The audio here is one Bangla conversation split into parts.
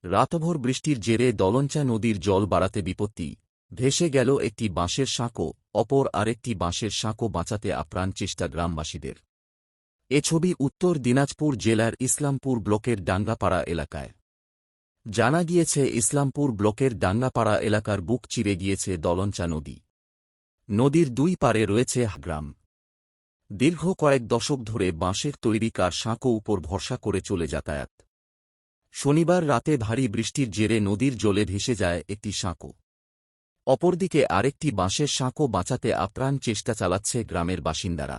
রাতভর বৃষ্টির জেরে দলঞ্চা নদীর জল বাড়াতে বিপত্তি, ভেসে গেল একটি বাঁশের সাঁকো, অপর আরেকটি বাঁশের সাঁকো বাঁচাতে আপ্রাণ চেষ্টা গ্রামবাসীদের। এ ছবি উত্তর দিনাজপুর জেলার ইসলামপুর ব্লকের ডাঙ্গাপাড়া এলাকায়। জানা গিয়েছে, ইসলামপুর ব্লকের ডাঙ্গাপাড়া এলাকার বুক চিরে গিয়েছে দলঞ্চা নদী। নদীর দুই পারে রয়েছে গ্রাম। দীর্ঘ কয়েক দশক ধরে বাঁশের তৈরি কার সাঁকো উপর ভরসা করে চলে যাতায়াত। শনিবার রাতে ভারী বৃষ্টির জেরে নদীর জলে ভেসে যায় একটি সাঁকো। অপরদিকে আরেকটি বাঁশের সাঁকো বাঁচাতে আপ্রাণ চেষ্টা চালাচ্ছে গ্রামের বাসিন্দারা।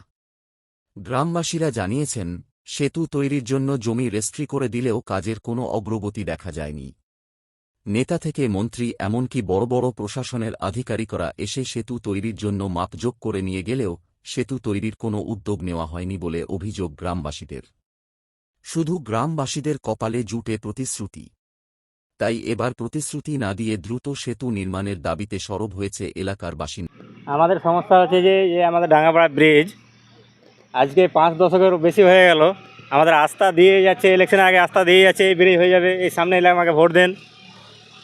গ্রামবাসীরা জানিয়েছেন, সেতু তৈরির জন্য জমি রেজিস্ট্রি করে দিলেও কাজের কোনো অগ্রগতি দেখা যায়নি। নেতা থেকে মন্ত্রী, এমনকি বড় বড় প্রশাসনের আধিকারিকরা এসে সেতু তৈরির জন্য মাপজোক করে নিয়ে গেলেও সেতু তৈরির কোনো উদ্যোগ নেওয়া হয়নি বলে অভিযোগ গ্রামবাসীদের। শুধু গ্রামবাসীদের কপালে জুটে প্রতিশ্রুতি। তাই এবার প্রতিশ্রুতি না দিয়ে দ্রুত সেতু নির্মাণের দাবিতে সরব হয়েছে এলাকার বাসিন্দা। আমাদের সমস্যা হচ্ছে যে আমাদের ডাঙ্গাপাড়া ব্রিজ আজকে 5 দশকেরও বেশি হয়ে গেল। আমাদের রাস্তা দিয়ে যাচ্ছে, ইলেকশনের আগে রাস্তা দিয়ে যাচ্ছে, এই ব্রিজ হয়ে যাবে, এই সামনে এলে আমাকে ভোট দেন,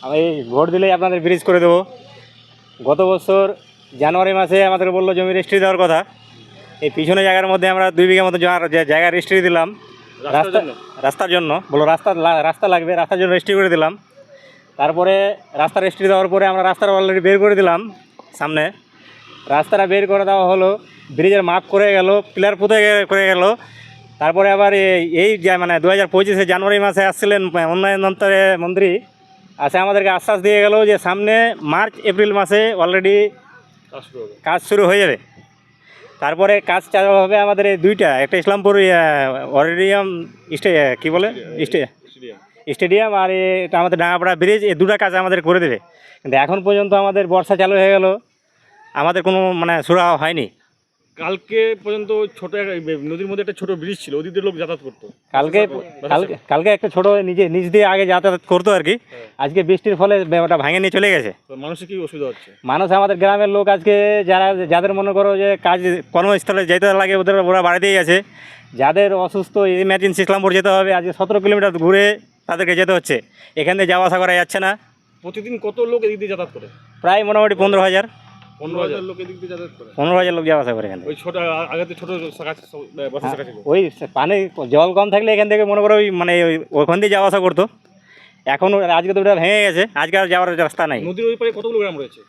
আমি এই ভোট দিলেই আপনাদের ব্রিজ করে দেবো। গত বছর জানুয়ারি মাসে আমাদের বললো জমি রেজিস্ট্রি দেওয়ার কথা। এই পিছনে জায়গার মধ্যে আমরা 2 বিঘা মতো জায়গা রেজিস্ট্রি দিলাম রাস্তার জন্য। বললো রাস্তা লাগবে, রাস্তার জন্য রেজিস্ট্রি করে দিলাম। তারপরে রাস্তা রেজিস্ট্রি দেওয়ার পরে আমরা রাস্তাটা অলরেডি বের করে দিলাম সামনে। রাস্তাটা বের করে দেওয়া হলো, ব্রিজের মাপ করে গেল, পিলার পুঁতে করে গেল। তারপরে আবার এই মানে 2025 জানুয়ারি মাসে আসছিলেন উন্নয়ন মন্ত্রী, আসে আমাদেরকে আশ্বাস দিয়ে গেল যে সামনে মার্চ এপ্রিল মাসে অলরেডি কাজ শুরু হয়ে যাবে। তারপরে কাজ চালু হবে আমাদের এই দুইটা, একটা ইসলামপুর অডিটোরিয়াম কী বলে স্টেডিয়াম, আর এটা আমাদের ডাঙ্গাপাড়া ব্রিজ, এই দুটো কাজ আমাদের করে দেবে। কিন্তু এখন পর্যন্ত আমাদের বর্ষা চালু হয়ে গেল, আমাদের কোনো মানে শুরু হয়নি। কালকে পর্যন্ত ছোট নদীর মধ্যে একটা ছোট ব্রিজ ছিল, ওদিকে লোক যাতায়াত করতো। কালকে একটা ছোট নিচ দিয়ে আগে যাতায়াত করতো আর কি। আজকে বৃষ্টির ফলে ওটা ভাঙে নিয়ে চলে গেছে। মানুষের কি অসুবিধা হচ্ছে? মানুষ, আমাদের গ্রামের লোক আজকে যাদের মনে করো যে কাজ কর্মস্থলে যেতে লাগে, ওরা বাড়িতেই আছে। যাদের অসুস্থ, ইমার্জেন্সি ইসলামপুর যেতে হবে, আজকে 17 কিলোমিটার ঘুরে তাদেরকে যেতে হচ্ছে। এখান থেকে যাওয়া আসা করা যাচ্ছে না। প্রতিদিন কত লোক এদিক দিয়ে যাতায়াত করে? প্রায় মোটামুটি 15,000 লোক এদিক দিয়ে যাতায়াত করে। 15,000 লোক যাওয়া আসা করে এখানে। ওই ছোট আগে ছোট ওই পানি জল কম থাকলে এখান থেকে মনে করো মানে ওখান দিয়ে যাওয়া আসা করতো। এখন আজকে তো ওটা ভেঙে গেছে, আজকে আর যাওয়ার রাস্তা নাই। নদীর ওই পারে কতগুলো গ্রাম রয়েছে?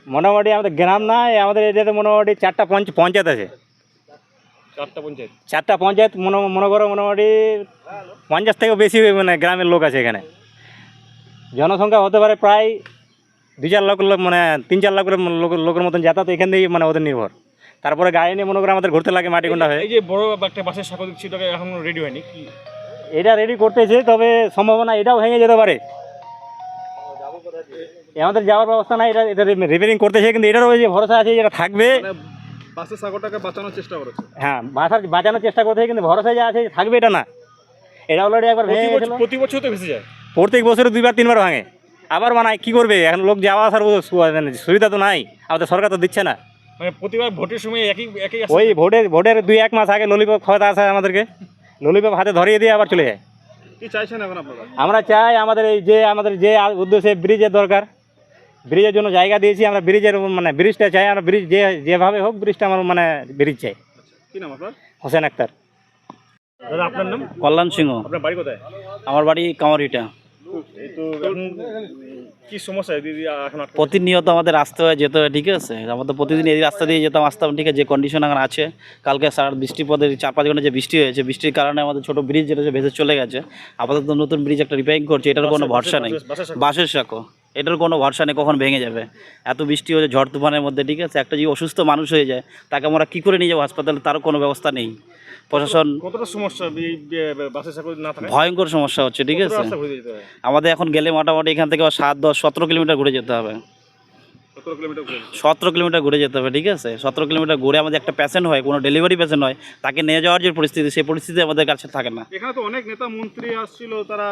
মোটামুটি আমাদের গ্রাম নাই, আমাদের এরিয়াতে মোটামুটি 4টা পঞ্চায়েত আছে। 4টা পঞ্চায়েত মনে করো মোটামুটি 50 থেকেও বেশি মানে গ্রামের লোক আছে এখানে। জনসংখ্যা হতে পারে প্রায় 2-4 লাখ লোক, মানে 3-4 লাখ লোকের মতন যাতায়াত এখান থেকেই মানে ওদের নির্ভর। তারপরে গাড়ি নিয়ে মনে করো আমাদের ঘুরতে লাগে মাটিগুন্ডা হয়ে। এই যে বড় একটা বাসের সাঁকো দিচ্ছি, ওটাকে এখন রেডি হয়নি কি? এটা রেডি করতেছে, তবে সম্ভাবনা এটাও ভেঙে যেতে পারে। আমাদের যাওয়ার ব্যবস্থা নাই, এটা রিপেয়ারিং করতেছে, কিন্তু এটারও যে ভরসা আছে যেটা থাকবে। বাসের সাঁকোটাকে বাঁচানোর চেষ্টা করেছে। হ্যাঁ, বাঁচানোর চেষ্টা করতে, কিন্তু ভরসা যে আছে থাকবে এটা না। এটা অলরেডি একবার ভেঙে গেছিল। প্রতি বছর তো ভেসে যায়, প্রত্যেক বছরে 2-3 বার ভাঙে। আবার বানায়, কী করবে এখন? লোক যাওয়া আসার সুবিধা তো নাই, আমাদের সরকার তো দিচ্ছে না। মানে প্রতিবার ভোটের সময় একই ওই ভোটের 2-1 মাস আগে ললিপপ খাওয়াতে আসে আমাদেরকে, ললিপপ হাতে ধরিয়ে দিয়ে আবার চলে যায়। কি চাইছেন এখন আপনারা? আমরা চাই আমাদের যে উদ্দেশ্যে ব্রিজের দরকার, ব্রিজের জন্য জায়গা দিয়েছি আমরা, ব্রিজের মানে ব্রিজটা চাই আমরা। ব্রিজ যেভাবে হোক ব্রিজটা আমার মানে ব্রিজ চাই। কি নাম আপনার? হোসেন আক্তার। দাদা আপনার নাম? কল্যাণ সিংহ। আপনার বাড়ি কোথায়? আমার বাড়ি কামারিটা। তো কি সমস্যা এখন? প্রতিনিয়ত আমাদের আসতে হয়, যেতে হয়, ঠিক আছে। আমাদের প্রতিদিন এই রাস্তা দিয়ে যেতাম, আসতাম, ঠিক আছে। যে কন্ডিশন এখন আছে, কালকে বৃষ্টির পরে 4-5 ঘন্টা যে বৃষ্টি হয়েছে, বৃষ্টির কারণে আমাদের ছোটো ব্রিজ যেটা ভেসে চলে গেছে। আপাতত নতুন ব্রিজ একটা রিপেয়ারিং করছে, এটার কোনো ভরসা নেই। বাঁশের সাঁকো, এটার কোনো ভরসা নেই কখন ভেঙে যাবে। এত বৃষ্টি হয়েছে ঝড় তুফানের মধ্যে, ঠিক আছে। একটা যে অসুস্থ মানুষ হয়ে যায়, তাকে আমরা কী করে নিয়ে যাবো হাসপাতালে, তারও কোনো ব্যবস্থা নেই। প্রশাসন কতটা সমস্যা, বাসের সাঁকো না থাকে ভয়ঙ্কর সমস্যা হচ্ছে, ঠিক আছে। আমাদের এখন গেলে মোটামুটি এখান থেকে 7-10-17 কিলোমিটার ঘুরে যেতে হবে। 17 কিলোমিটার ঘুরে 17 কিলোমিটার ঘুরে যেতে হবে, ঠিক আছে? 17 কিলোমিটার ঘুরে আমাদের একটা পেশেন্ট হয়, কোনো ডেলিভারি পেশেন্ট হয়, তাকে নিয়ে যাওয়ার যে পরিস্থিতি, সেই পরিস্থিতি আমাদের কাছে থাকে না। এখানে তো অনেক নেতা মন্ত্রী আসছিল, তারা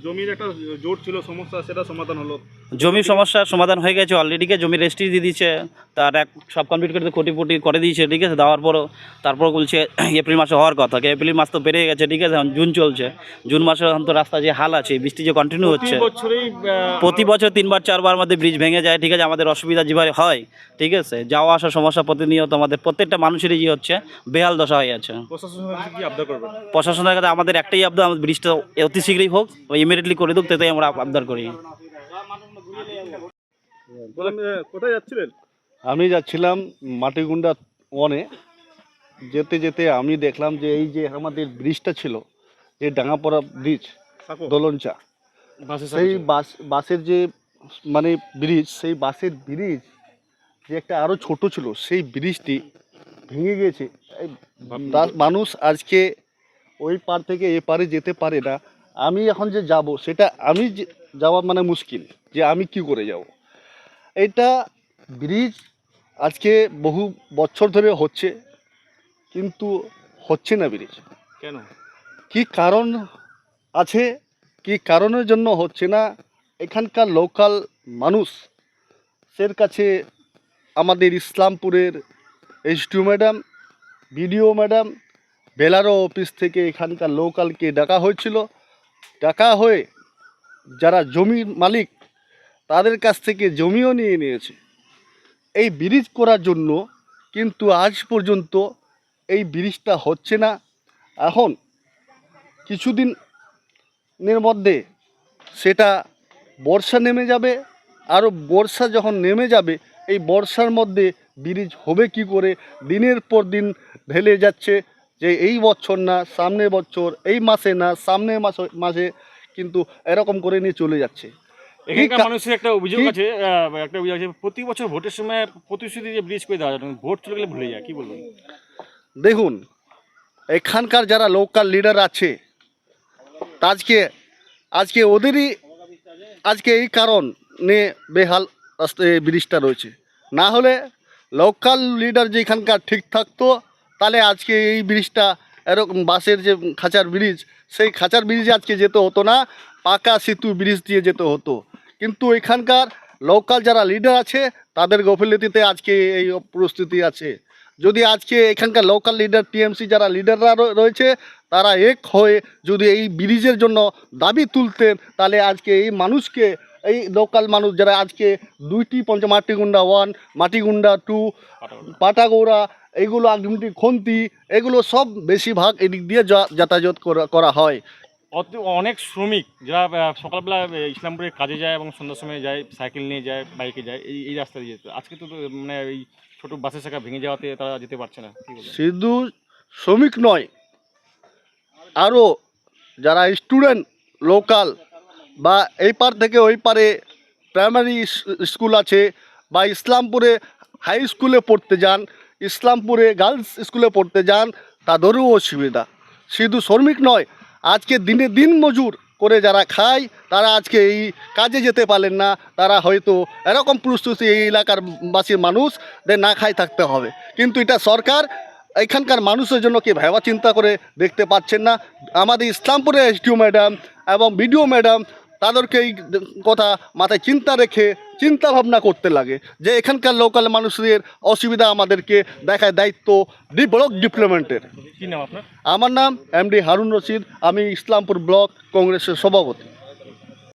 জমির একটা জোট ছিল, সমস্যা, সেটা সমাধান হলো। জমির সমস্যার সমাধান হয়ে গেছে অলরেডি, জমি রেজিস্ট্রি দিয়ে দিয়েছে, তার এক সব কমপ্লিট করে খুঁটি করে দিয়েছে, ঠিক আছে? দেওয়ার পরও তারপর বলছে এপ্রিল মাসে হওয়ার কথা, এপ্রিল মাস তো পেরিয়ে গেছে, ঠিক আছে? এখন জুন চলছে, জুন মাসে এখন তো রাস্তা যে হাল আছে, বৃষ্টি যে কন্টিনিউ হচ্ছে, বছরেই প্রতি বছর 3বার 4বার আমাদের ব্রিজ ভেঙে যায়, ঠিক আছে? আমাদের অসুবিধা যেভাবে হয়, ঠিক আছে? যাওয়া আসার সমস্যা প্রতিনিয়ত আমাদের প্রত্যেকটা মানুষেরই যে হচ্ছে বেহাল দশা হয়ে আছে। প্রশাসনের কাছে কি আবদার করবেন? প্রশাসনের কাছে আমাদের একটাই আবদার, আমাদের ব্রিজটা অতি শীঘ্রই হোক, ইমিডিয়েটলি করে দিক, তাতেই আমরা আবদার করি। বলেন, কোথায় যাচ্ছিলেন? আমি যাচ্ছিলাম মাটিগুন্ডা ওয়ানে। যেতে যেতে আমি দেখলাম যে এই যে আমাদের ব্রিজটা ছিল, যে ডাঙাপড়া ব্রিজ থাকো দোলনচা, বাসে সেই বাসের যে মানে ব্রিজ, সেই বাসের ব্রিজ যে একটা আরও ছোট ছিল, সেই ব্রিজটি ভেঙে গিয়েছে। এই মানুষ আজকে ওই পার থেকে এ পারে যেতে পারে না। আমি এখন যে যাব, সেটা আমি যাওয়া মানে মুশকিল, যে আমি কি করে যাব। এটা ব্রিজ আজকে বহু বছর ধরে হচ্ছে, কিন্তু হচ্ছে না ব্রিজ। কেন? কি কারণ আছে, কি কারণের জন্য হচ্ছে না, এখানকার লোকাল মানুষের কাছে আমাদের ইসলামপুরের এসডিও ম্যাডাম, বিডিও ম্যাডাম, বেলারো অফিস থেকে এখানকার লোকালকে ডাকা হয়েছিল। ডাকা হয়ে যারা জমির মালিক, তাদের কাছ থেকে জমিও নিয়ে নিয়েছে এই ব্রিজ করার জন্য, কিন্তু আজ পর্যন্ত এই ব্রিজটা হচ্ছে না। এখন কিছুদিনের মধ্যে সেটা বর্ষা নেমে যাবে, আরও বর্ষা যখন নেমে যাবে, এই বর্ষার মধ্যে ব্রিজ হবে কি করে? দিনের পর দিন ঢেলে যাচ্ছে, যে এই বছর না সামনের বছর, এই মাসে না সামনের মাসে, কিন্তু এরকম করে নিয়ে চলে যাচ্ছে। এখানকার মানুষের একটা অভিযোগ আছে, প্রতি বছর ভোটের সময় প্রতিশ্রুতি যে ব্রিজ করে দেওয়া যায়, ভোট চলে গেলে ভুলে যায়, কি বলবেন? দেখুন, এখানকার যারা লোকাল লিডার আছে, আজকে ওদেরই আজকে এই কারণে বেহাল ব্রিজটা রয়েছে। না হলে লোকাল লিডার যে এখানকার ঠিক থাকতো, তাহলে আজকে এই ব্রিজটা এরকম বাসের যে খাঁচার ব্রিজ, সেই খাঁচার ব্রিজে আজকে যেতে হতো না, পাকা সেতু ব্রিজ দিয়ে যেতে হতো। কিন্তু এখানকার লোকাল যারা লিডার আছে, তাদের গাফিলতিতে আজকে এই পরিস্থিতি আছে। যদি আজকে এখানকার লোকাল লিডার, টিএমসি যারা লিডাররা রয়েছে, তারা এক হয়ে যদি এই ব্রিজের জন্য দাবি তুলতেন, তাহলে আজকে এই মানুষকে, এই লোকাল মানুষ যারা আজকে দুইটি মাটিগুন্ডা 1, মাটিগুন্ডা 2, পাটাগৌড়া, এগুলো আগমটি খন্তি, এগুলো সব বেশিরভাগ এদিক দিয়ে যাতায়াত করা হয়। অনেক শ্রমিক যারা সকালবেলা ইসলামপুরে কাজে যায় এবং সন্ধ্যার সময় যায়, সাইকেল নিয়ে যায়, বাইকে যায়, এই রাস্তা দিয়ে যেত। আজকে তো মানে এই ছোটো বাসের চাকা ভেঙে যাওয়াতে তারা যেতে পারছে না। শুধু শ্রমিক নয়, আরও যারা স্টুডেন্ট লোকাল, বা এই পার থেকে ওই পারে প্রাইমারি স্কুল আছে, বা ইসলামপুরে হাই স্কুলে পড়তে যান, ইসলামপুরে গার্লস স্কুলে পড়তে যান, তাদেরও অসুবিধা। শুধু শ্রমিক নয়, আজকে দিনে দিন মজুর করে যারা খায়, তারা আজকে এই কাজে যেতে পারলেন না। তারা হয়তো এরকম প্রস্তুতি, এই এলাকার বাসীর মানুষদের না খায় থাকতে হবে। কিন্তু এটা সরকার এখানকার মানুষের জন্য কি ভাবা চিন্তা করে দেখতে পাচ্ছেন না। আমাদের ইসলামপুরের এসডিও ম্যাডাম এবং বিডিও ম্যাডাম, তাদেরকে এই কথা মাথায় চিন্তা রেখে চিন্তা ভাবনা করতে লাগে, যে এখানকার লোকাল মানুষদের অসুবিধা আমাদেরকে দেখায় দায়িত্ব ব্লক ডেভেলপমেন্টের। কি নাম আপনার? আমার নাম এমডি হারুন রশিদ, আমি ইসলামপুর ব্লক কংগ্রেসের সভাপতি।